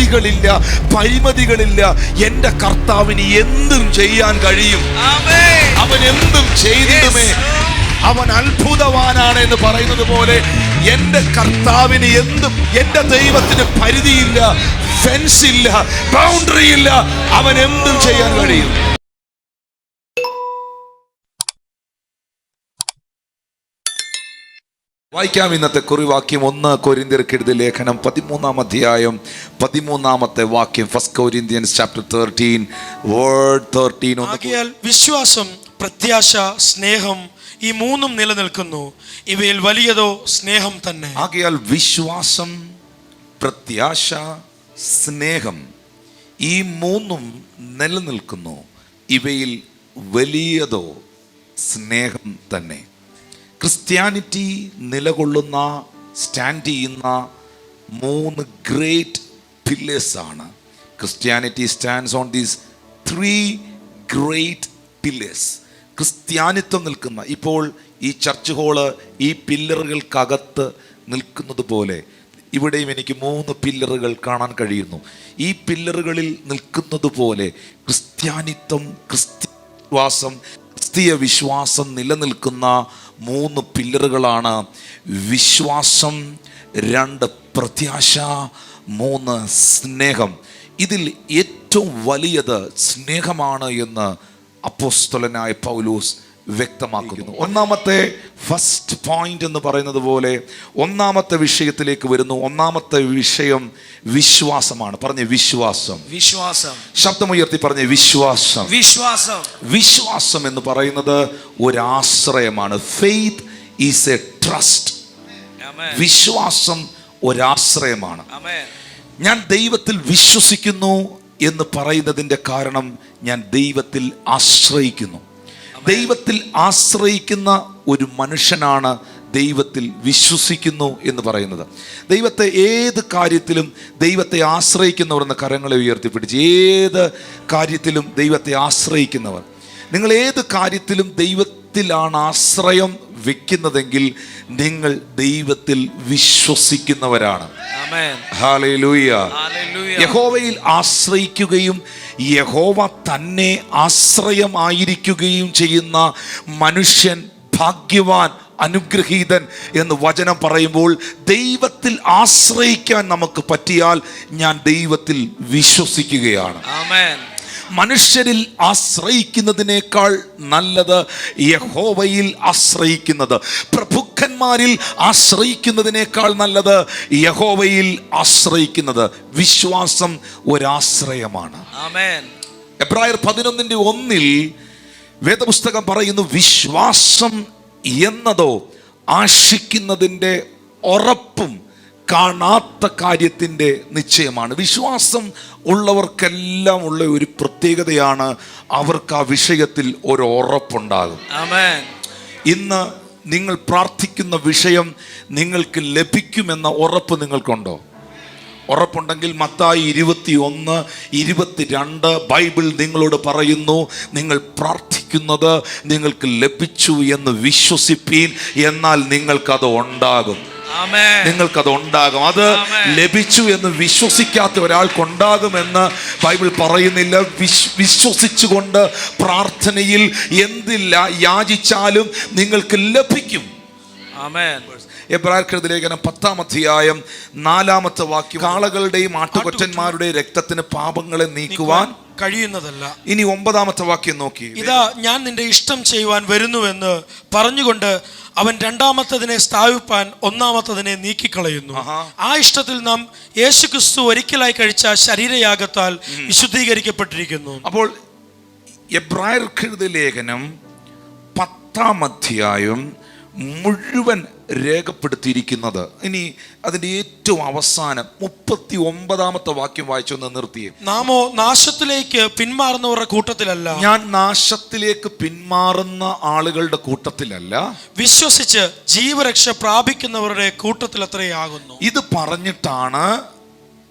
അതിരുകളില്ല, പരിമിതികളില്ല. എൻ്റെ കർത്താവിന് എന്തും ചെയ്യാൻ കഴിയും. അവൻ എന്തും ചെയ്തിടുമേ. അവൻ അത്ഭുതവാനാണ് എന്ന് പറയുന്നത് പോലെ എൻ്റെ കർത്താവിന് എന്തും, എൻ്റെ ദൈവത്തിന് പരിധിയില്ല, ഫെൻസ് ഇല്ല, ബൗണ്ടറി ഇല്ല. അവൻ എന്തും ചെയ്യാൻ കഴിയും. വായിക്കാം ഇന്നത്തെ കുറിവാക്യം. 1 കൊരിന്ത്യർക്കെഴുതിയ ലേഖനം 13-ാം അധ്യായം 13-ാമത്തെ വാക്യം. 1 Corinthians chapter 13 word 13. ആകയാൽ വിശ്വാസം, പ്രത്യാശ, സ്നേഹം ഈ മൂന്നും നിലനിൽക്കുന്നു. ഇവയിൽ വലിയതോ സ്നേഹം തന്നെ. ആകയാൽ വിശ്വാസം, പ്രത്യാശ, സ്നേഹം ഈ മൂന്നും നിലനിൽക്കുന്നു. ഇവയിൽ വലിയതോ സ്നേഹം തന്നെ. ക്രിസ്ത്യാനിറ്റി നിലകൊള്ളുന്ന, സ്റ്റാൻഡ് ചെയ്യുന്ന 3 ഗ്രേറ്റ് പില്ലേഴ്സാണ്. Christianity stands on these 3 great pillars. ക്രിസ്ത്യാനിത്വം നിൽക്കുന്ന, ഇപ്പോൾ ഈ ചർച്ച് ഹോള് ഈ പില്ലറുകൾക്കകത്ത് നിൽക്കുന്നത് പോലെ ഇവിടെയും എനിക്ക് 3 പില്ലറുകൾ കാണാൻ കഴിയുന്നു. ഈ പില്ലറുകളിൽ നിൽക്കുന്നത് പോലെ ക്രിസ്ത്യാനിത്വം, ക്രിസ്തീയ വിശ്വാസം നിലനിൽക്കുന്ന 3 പില്ലറുകളാണ്. വിശ്വാസം, 2 പ്രത്യാശ, 3 സ്നേഹം. ഇതിൽ ഏറ്റവും വലിയത് സ്നേഹമാണ് എന്ന് അപ്പോസ്തലനായ പൗലോസ് വ്യക്തമാക്കുന്നു. ഒന്നാമത്തെ ഫസ്റ്റ് പോയിന്റ് എന്ന് പറയുന്നത് പോലെ ഒന്നാമത്തെ വിഷയത്തിലേക്ക് വരുന്നു. ഒന്നാമത്തെ വിഷയം വിശ്വാസമാണ്. പറഞ്ഞേ വിശ്വാസം. വിശ്വാസം. ശബ്ദമുയർത്തി പറഞ്ഞേ വിശ്വാസം. വിശ്വാസം. വിശ്വാസം എന്ന് പറയുന്നത് ഒരു ആശ്രയമാണ്. Faith is a trust. വിശ്വാസം ഒരാശ്രയമാണ്. ഞാൻ ദൈവത്തിൽ വിശ്വസിക്കുന്നു എന്ന് പറയുന്നതിൻ്റെ കാരണം ഞാൻ ദൈവത്തിൽ ആശ്രയിക്കുന്നു. ദൈവത്തിൽ ആശ്രയിക്കുന്ന ഒരു മനുഷ്യനാണ് ദൈവത്തിൽ വിശ്വസിക്കുന്നു എന്ന് പറയുന്നത്. ദൈവത്തെ ഏത് കാര്യത്തിലും ദൈവത്തെ ആശ്രയിക്കുന്നവർ എന്ന കരങ്ങളെ ഉയർത്തിപ്പിടിച്ച്, ഏത് കാര്യത്തിലും ദൈവത്തെ ആശ്രയിക്കുന്നവർ, നിങ്ങൾ ഏത് കാര്യത്തിലും ദൈവത്തിലാണ് ആശ്രയം വെക്കുന്നതെങ്കിൽ നിങ്ങൾ ദൈവത്തിൽ വിശ്വസിക്കുന്നവരാണ്. ഹല്ലേലൂയ. യഹോവയിൽ ആശ്രയിക്കുകയും യഹോവ തന്നെ ആശ്രയമായിരിക്കുകയും ചെയ്യുന്ന മനുഷ്യൻ ഭാഗ്യവാൻ, അനുഗ്രഹീതൻ എന്ന് വചനം പറയുമ്പോൾ ദൈവത്തിൽ ആശ്രയിക്കാൻ നമുക്ക് പറ്റിയാൽ ഞാൻ ദൈവത്തിൽ വിശ്വസിക്കുകയാണ്. മനുഷ്യരിൽ ആശ്രയിക്കുന്നതിനേക്കാൾ നല്ലത് യഹോവയിൽ ആശ്രയിക്കുന്നത്. പ്രഭുക്കന്മാരിൽ ആശ്രയിക്കുന്നതിനേക്കാൾ നല്ലത് യഹോവയിൽ ആശ്രയിക്കുന്നത്. വിശ്വാസം ഒരാശ്രയമാണ്. എബ്രായർ 11:1 വേദപുസ്തകം പറയുന്നു, വിശ്വാസം എന്നതോ ആശിക്കുന്നതിൻ്റെ ഉറപ്പും കാണാത്ത കാര്യത്തിൻ്റെ നിശ്ചയമാണ്. വിശ്വാസം ഉള്ളവർക്കെല്ലാം ഉള്ള ഒരു പ്രത്യേകതയാണ്, അവർക്ക് ആ വിഷയത്തിൽ ഒരു ഉറപ്പുണ്ടാകും. ഇന്ന് നിങ്ങൾ പ്രാർത്ഥിക്കുന്ന വിഷയം നിങ്ങൾക്ക് ലഭിക്കുമെന്ന ഉറപ്പ് നിങ്ങൾക്കുണ്ടോ? ഉറപ്പുണ്ടെങ്കിൽ മത്തായി 21:22 ബൈബിൾ നിങ്ങളോട് പറയുന്നു, നിങ്ങൾ പ്രാർത്ഥിക്കുന്നത് നിങ്ങൾക്ക് ലഭിച്ചു എന്ന് വിശ്വസിപ്പീൻ, എന്നാൽ നിങ്ങൾക്കത് ഉണ്ടാകും. നിങ്ങൾക്കത് ഉണ്ടാകും. അത് ലഭിച്ചു എന്ന് വിശ്വസിക്കാത്ത ഒരാൾക്കുണ്ടാകുമെന്ന് ബൈബിൾ പറയുന്നില്ല. വിശ്വസിച്ചുകൊണ്ട് പ്രാർത്ഥനയിൽ എന്തില്ല യാചിച്ചാലും നിങ്ങൾക്ക് ലഭിക്കും. എബ്രായർക്കെഴുതിയ ലേഖനം 10-ാം അധ്യായം 4-ാമത്തെ വാക്യം, കാളകളുടെയും ആട്ടുകൊറ്റന്മാരുടെയും രക്തത്തിന് പാപങ്ങളെ നീക്കുവാൻ കഴിയുന്നതല്ല. ഇനി 9-ാമത്തെ വാക്യം നോക്കി, ഇതാ ഞാൻ നിന്റെ ഇഷ്ടം ചെയ്യുവാൻ വരുന്നുവെന്ന് പറഞ്ഞുകൊണ്ട് അവൻ രണ്ടാമത്തതിനെ സ്ഥാപിപ്പാൻ ഒന്നാമത്തതിനെ നീക്കിക്കളയുന്നു. ആ ഇഷ്ടത്തിൽ നാം യേശുക്രിസ്തു ഒരിക്കലായി കഴിച്ച ശരീരയാഗത്താൽ വിശുദ്ധീകരിക്കപ്പെട്ടിരിക്കുന്നു. അപ്പോൾ എബ്രായർക്കെഴുതിയ ലേഖനം 10-ാം അധ്യായം മുഴുവൻ രേഖപ്പെടുത്തിയിരിക്കുന്നത്. ഇനി അതിൻ്റെ ഏറ്റവും അവസാനം 39-ാമത്തെ വാക്യം വായിച്ചൊന്ന് നിർത്തിയേ. നാമോ നാശത്തിലേക്ക് പിന്മാറുന്നവരുടെ കൂട്ടത്തിലല്ല. ഞാൻ നാശത്തിലേക്ക് പിന്മാറുന്ന ആളുകളുടെ കൂട്ടത്തിലല്ല, വിശ്വസിച്ച് ജീവരക്ഷ പ്രാപിക്കുന്നവരുടെ കൂട്ടത്തിൽ അത്രയാകുന്നു. ഇത് പറഞ്ഞിട്ടാണ്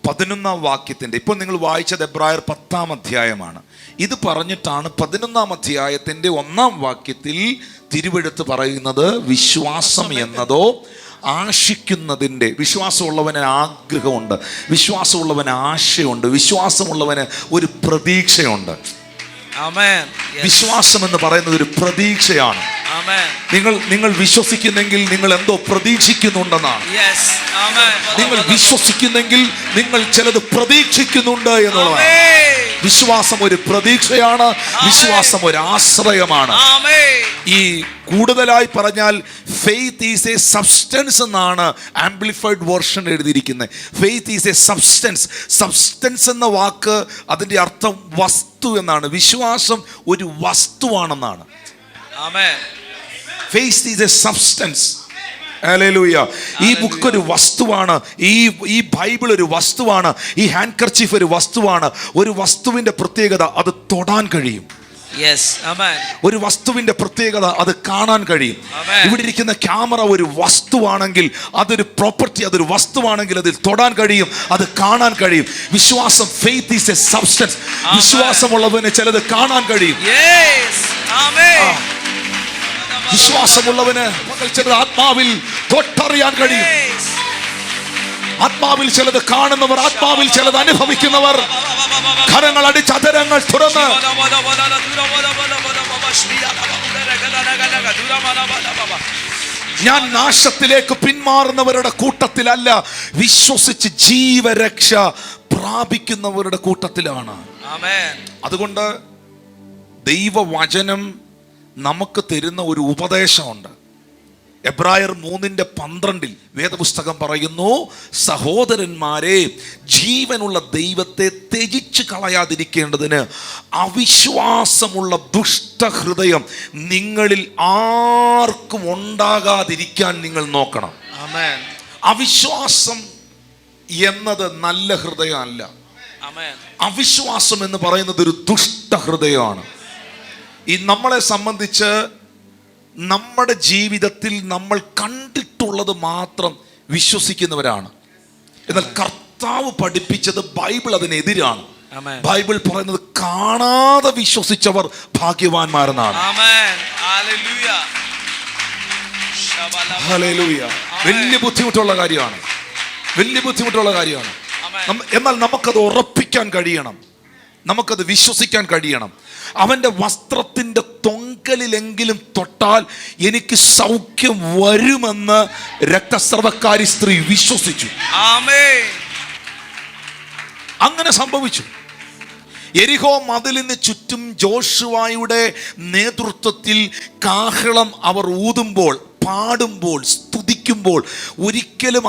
11-ാം വാക്യത്തിൻ്റെ, ഇപ്പോൾ നിങ്ങൾ വായിച്ചത് എബ്രായർ 10-ാം അധ്യായമാണ്. ഇത് പറഞ്ഞിട്ടാണ് 11-ാം അധ്യായത്തിൻ്റെ 1-ാം വാക്യത്തിൽ തിരുവെടുത്ത് പറയുന്നത്, വിശ്വാസം എന്നതോ ആശിക്കുന്നതിൻ്റെ, വിശ്വാസമുള്ളവന് ആഗ്രഹമുണ്ട്, വിശ്വാസമുള്ളവന് ആശയുണ്ട്, വിശ്വാസമുള്ളവന് ഒരു പ്രതീക്ഷയുണ്ട്. വിശ്വാസം എന്ന് പറയുന്നത് ഒരു പ്രതീക്ഷയാണ്. നിങ്ങൾ വിശ്വസിക്കുന്നെങ്കിൽ നിങ്ങൾ എന്തോ പ്രതീക്ഷിക്കുന്നുണ്ടെന്നാണ്. നിങ്ങൾ വിശ്വസിക്കുന്നെങ്കിൽ നിങ്ങൾ ചിലത് പ്രതീക്ഷിക്കുന്നുണ്ട് എന്നുള്ളതാണ്. വിശ്വാസം ഒരു പ്രതീക്ഷയാണ്, വിശ്വാസം ഒരു ആശ്രയമാണ്. ഈ കൂടുതലായി പറഞ്ഞാൽ ഫെയ്ത്ത് ഈസ് എ സബ്സ്റ്റൻസ് എന്നാണ് ആംപ്ലിഫൈഡ് വേർഷൻ എഴുതിയിരിക്കുന്നത്. Faith is a substance. Substance എന്ന വാക്ക് അതിൻ്റെ അർത്ഥം വസ്തു എന്നാണ്. വിശ്വാസം ഒരു വസ്തുവാണെന്നാണ്. Faith is a substance. Hallelujah. ഈ ബുക്ക് ഒരു വസ്തുവാണ്. ഈ ബൈബിൾ ഒരു വസ്തുവാണ്. ഈ ഹാൻഡ് കർച്ചീഫ് ഒരു വസ്തുവാണ്. ഒരു വസ്തുവിന്റെ പ്രത്യേകത അത് തൊടാൻ കഴിയും. ഒരു വസ്തുവിന്റെ പ്രത്യേകത അത് കാണാൻ കഴിയും. ഇവിടെ ഇരിക്കുന്ന ക്യാമറ ഒരു വസ്തുവാണെങ്കിൽ, അതൊരു പ്രോപ്പർട്ടി, അതൊരു വസ്തുവാണെങ്കിൽ അതിൽ തൊടാൻ കഴിയും, അത് കാണാൻ കഴിയും. വിശ്വാസം, ഫെയ്ത്ത് ഈസ് എ സബ്സ്റ്റൻസ്. വിശ്വാസമുള്ളവന് ചിലത് കാണാൻ കഴിയും. വിശ്വാസമുള്ളവന് ചിലത് ആത്മാവിൽ തൊട്ടറിയാൻ കഴിയും. ആത്മാവിൽ ചിലത് കാണുന്നവർ, ആത്മാവിൽ ചിലത് അനുഭവിക്കുന്നവർ, കരങ്ങൾ അടിച്ച് അധരങ്ങൾ തുറന്ന് ഞാൻ നാശത്തിലേക്ക് പിന്മാറുന്നവരുടെ കൂട്ടത്തിലല്ല, വിശ്വസിച്ച് ജീവരക്ഷ പ്രാപിക്കുന്നവരുടെ കൂട്ടത്തിലാണ്. അതുകൊണ്ട് ദൈവവചനം നമുക്ക് തരുന്ന ഒരു ഉപദേശമുണ്ട്. എബ്രായർ 3:12 വേദപുസ്തകം പറയുന്നു, സഹോദരന്മാരെ, ജീവനുള്ള ദൈവത്തെ ത്യജിച്ച് കളയാതിരിക്കേണ്ടതിന് അവിശ്വാസമുള്ള ദുഷ്ടഹൃദയം നിങ്ങളിൽ ആർക്കും ഉണ്ടാകാതിരിക്കാൻ നിങ്ങൾ നോക്കണം. അവിശ്വാസം എന്നത് നല്ല ഹൃദയമല്ല. അവിശ്വാസം എന്ന് പറയുന്നത് ഒരു ദുഷ്ടഹൃദയമാണ്. ഈ നമ്മളെ സംബന്ധിച്ച് നമ്മുടെ ജീവിതത്തിൽ നമ്മൾ കണ്ടിട്ടുള്ളത് മാത്രം വിശ്വസിക്കുന്നവരാണ്. എന്നാൽ കർത്താവ് പഠിപ്പിച്ചത് ബൈബിൾ അതിനെതിരാണ്. ബൈബിൾ പറയുന്നത് കാണാതെ വിശ്വസിച്ചവർ ഭാഗ്യവാന്മാരെന്നാണ്. ഹല്ലേലൂയ. വലിയ ബുദ്ധിമുട്ടുള്ള കാര്യമാണ്, വലിയ ബുദ്ധിമുട്ടുള്ള കാര്യമാണ്. എന്നാൽ നമുക്കത് ഉറപ്പിക്കാൻ കഴിയണം, നമുക്കത് വിശ്വസിക്കാൻ കഴിയണം. അവന്റെ വസ്ത്രത്തിന്റെ തൊങ്കലിലെങ്കിലും തൊട്ടാൽ എനിക്ക് സൗഖ്യം വരുമെന്ന് രക്തസ്രവക്കാരി സ്ത്രീ വിശ്വസിച്ചു. അങ്ങനെ സംഭവിച്ചു. യെരിഹോ മതിലിന് ചുറ്റും ജോഷുവായുടെ നേതൃത്വത്തിൽ കാഹളം അവർ ഊതുമ്പോൾ, പാടുമ്പോൾ, സ്തുതിക്കുമ്പോൾ ഒരിക്കലും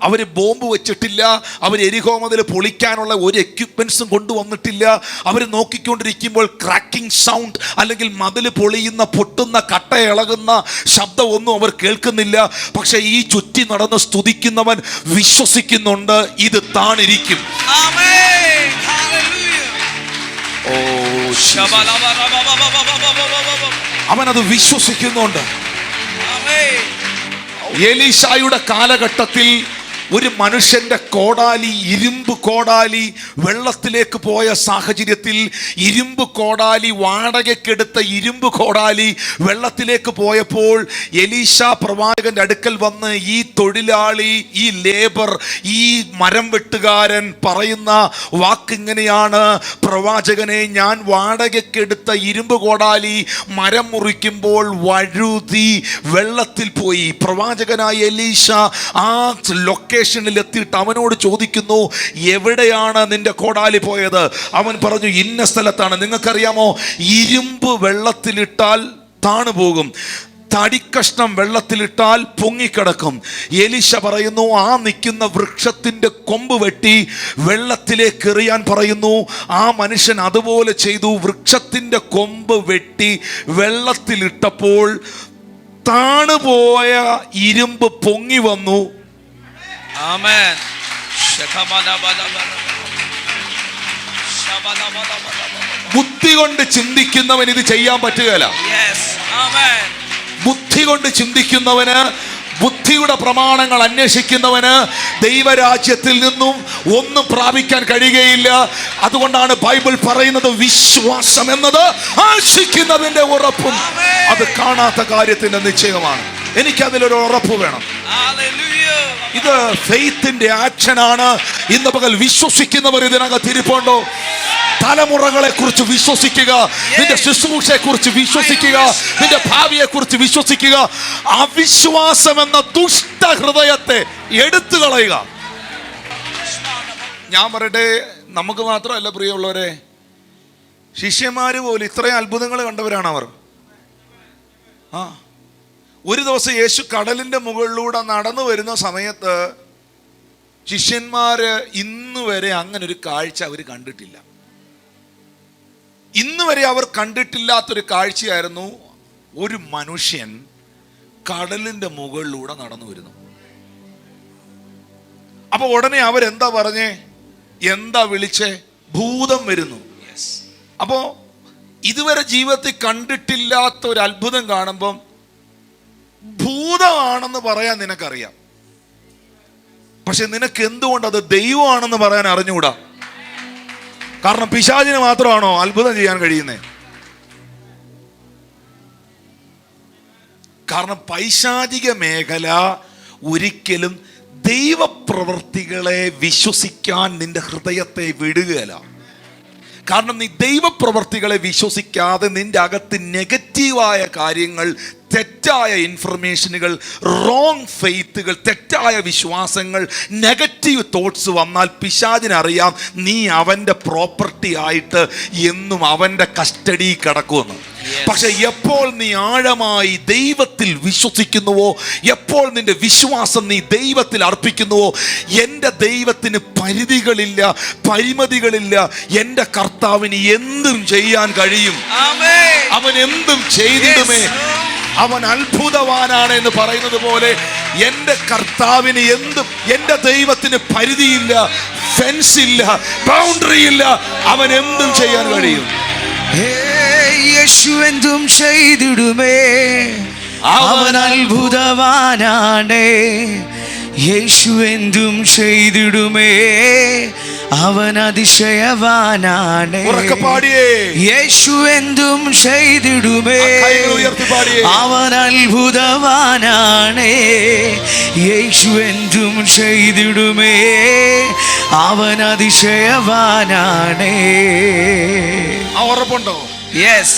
അവർ ബോംബ് വെച്ചിട്ടില്ല. അവർ യെരിഹോ മതിൽ പൊളിക്കാനുള്ള ഒരു എക്യുപ്മെന്റ്സും കൊണ്ടുവന്നിട്ടില്ല. അവർ നോക്കിക്കൊണ്ടിരിക്കുമ്പോൾ ക്രാക്കിംഗ് സൗണ്ട് അല്ലെങ്കിൽ മതിൽ പൊളിയുന്ന, പൊട്ടുന്ന, കട്ട ഇളകുന്ന ശബ്ദമൊന്നും അവർ കേൾക്കുന്നില്ല. പക്ഷെ ഈ ചുറ്റി നടന്ന് സ്തുതിക്കുന്നവൻ വിശ്വസിക്കുന്നുണ്ട്, ഇത് താണിരിക്കും. അവനത് വിശ്വസിക്കുന്നുണ്ട്. എലീശായുടെ കാലഘട്ടത്തിൽ ഒരു മനുഷ്യന്റെ കോടാലി, ഇരുമ്പ് കോടാലി വെള്ളത്തിലേക്ക് പോയ സാഹചര്യത്തിൽ, ഇരുമ്പ് കോടാലി, വാടകയ്ക്കെടുത്ത ഇരുമ്പ് കോടാലി വെള്ളത്തിലേക്ക് പോയപ്പോൾ എലീശ പ്രവാചകന്റെ അടുക്കൽ വന്ന് ഈ തൊഴിലാളി, ഈ ലേബർ, ഈ മരം വെട്ടുകാരൻ പറയുന്ന വാക്കിങ്ങനെയാണ്, പ്രവാചകനെ, ഞാൻ വാടകയ്ക്കെടുത്ത ഇരുമ്പ് കോടാലി മരം മുറിക്കുമ്പോൾ വഴുതി വെള്ളത്തിൽ പോയി. പ്രവാചകനായ എലീശ ആ ലൊക്കേഷനിൽ എത്തിയിട്ട് അവനോട് ചോദിക്കുന്നു, എവിടെയാണ് നിന്റെ കോടാലി പോയത്? അവൻ പറഞ്ഞു, ഇന്ന സ്ഥലത്താണ്. നിങ്ങൾക്കറിയാമോ, ഇരുമ്പ് വെള്ളത്തിലിട്ടാൽ താണുപോകും, തടിക്കഷ്ണം വെള്ളത്തിലിട്ടാൽ പൊങ്ങിക്കിടക്കും. എലീശ പറയുന്നു, ആ നിൽക്കുന്ന വൃക്ഷത്തിന്റെ കൊമ്പ് വെട്ടി വെള്ളത്തിലേക്ക് എറിയാൻ പറയുന്നു. ആ മനുഷ്യൻ അതുപോലെ ചെയ്തു. വൃക്ഷത്തിന്റെ കൊമ്പ് വെട്ടി വെള്ളത്തിലിട്ടപ്പോൾ താണുപോയ ഇരുമ്പ് പൊങ്ങി വന്നു. ബുദ്ധി കൊണ്ട് ചിന്തിക്കുന്നവൻ ഇത് ചെയ്യാൻ പറ്റുകയില്ല. ബുദ്ധി കൊണ്ട് ചിന്തിക്കുന്നവന്, ബുദ്ധിയുടെ പ്രമാണങ്ങൾ അന്വേഷിക്കുന്നവന് ദൈവരാജ്യത്തിൽ നിന്നും ഒന്നും പ്രാപിക്കാൻ കഴിയുകയില്ല. അതുകൊണ്ടാണ് ബൈബിൾ പറയുന്നത്, വിശ്വാസം എന്നത് ആശിക്കുന്നതിന്റെ ഉറപ്പും അത് കാണാത്ത കാര്യത്തിന്റെ നിശ്ചയമാണ്. എനിക്കതിലൊരു ഉറപ്പ് വേണം. ഇത് ഫെയ്ത്തിന്റെ ആക്ഷനാണ്. ഇന്ന് പകൽ വിശ്വസിക്കുന്നവർ ഇതിനകത്ത് ഇരിപ്പുണ്ടോ? തലമുറകളെ കുറിച്ച് വിശ്വസിക്കുക, നിന്റെ ശുശ്രൂഷയെ കുറിച്ച് വിശ്വസിക്കുക, നിന്റെ ഭാവിയെ കുറിച്ച് വിശ്വസിക്കുക. അവിശ്വാസം എന്ന ദുഷ്ടഹൃദയത്തെ എടുത്തു കളയുക. ഞാൻ പറയട്ടെ, നമുക്ക് മാത്രമല്ല പ്രിയമുള്ളവരെ, ശിഷ്യന്മാര് പോലും ഇത്രയും അത്ഭുതങ്ങൾ കണ്ടവരാണ് അവർ. ഒരു ദിവസം യേശു കടലിന്റെ മുകളിലൂടെ നടന്നു വരുന്ന സമയത്ത് ശിഷ്യന്മാര് ഇന്ന് വരെ അങ്ങനെ ഒരു കാഴ്ച അവർ കണ്ടിട്ടില്ല. ഇന്ന് വരെ അവർ കണ്ടിട്ടില്ലാത്തൊരു കാഴ്ചയായിരുന്നു ഒരു മനുഷ്യൻ കടലിന്റെ മുകളിലൂടെ നടന്നു വരുന്നു. അപ്പൊ ഉടനെ അവരെന്താ പറഞ്ഞേ? എന്താ വിളിച്ചേ? ഭൂതം വരുന്നു. അപ്പോ ഇതുവരെ ജീവിതത്തിൽ കണ്ടിട്ടില്ലാത്ത ഒരു അത്ഭുതം കാണുമ്പം ഭൂതമാണെന്ന് പറയാൻ നിനക്കറിയാം. പക്ഷെ നിനക്ക് എന്തുകൊണ്ട് അത് ദൈവമാണെന്ന് പറയാൻ അറിഞ്ഞുകൂടാ? കാരണം പിശാചിന് മാത്രമാണോ അത്ഭുതം ചെയ്യാൻ കഴിയുന്നത്? കാരണം പൈശാചിക മേഖല ഒരിക്കലും ദൈവപ്രവർത്തികളെ വിശ്വസിക്കാൻ നിന്റെ ഹൃദയത്തെ വിടുകയില്ല. കാരണം നീ ദൈവപ്രവർത്തികളെ വിശ്വസിക്കാതെ നിന്റെ അകത്ത് നെഗറ്റീവായ കാര്യങ്ങൾ, തെറ്റായ ഇൻഫർമേഷനുകൾ, റോങ് ഫെയ്ത്തുകൾ, തെറ്റായ വിശ്വാസങ്ങൾ, നെഗറ്റീവ് തോട്ട്സ് വന്നാൽ പിശാചിനറിയാം നീ അവൻ്റെ പ്രോപ്പർട്ടി ആയിട്ട് എന്നും അവൻ്റെ കസ്റ്റഡി കിടക്കുമെന്ന്. പക്ഷെ എപ്പോൾ നീ ആഴമായി ദൈവത്തിൽ വിശ്വസിക്കുന്നുവോ, എപ്പോൾ നിന്റെ വിശ്വാസം നീ ദൈവത്തിൽ അർപ്പിക്കുന്നുവോ, എൻ്റെ ദൈവത്തിന് പരിധികളില്ല, പരിമിതികളില്ല. എൻ്റെ കർത്താവിന് എന്തും ചെയ്യാൻ കഴിയും. അവൻ എന്തും ചെയ്തിടുമേ. അവൻ അത്ഭുതവാനാണ് എന്ന് പറയുന്നത് പോലെ എൻ്റെ കർത്താവിന് എന്തും, എൻ്റെ ദൈവത്തിന് പരിധിയില്ല, ഫെൻസ് ഇല്ല, ബൗണ്ടറി ഇല്ല. അവൻ എന്തും ചെയ്യാൻ കഴിയും. യേശു എന്തും ചെയ്തിടുമേ. അവൻ അത്ഭുതവാനാണ്. യേശു എന്തും ചെയ്തിടുമേ. അവൻ അതിശയവാനാണ്. യേശു എന്തും ചെയ്തിടുമേ. അവൻ അത്ഭുതവാനാണ്. യേശു എന്തും ചെയ്തിടുമേ. അവൻ അതിശയവാനാണ്. ഉറപ്പുണ്ടോ? യെസ്.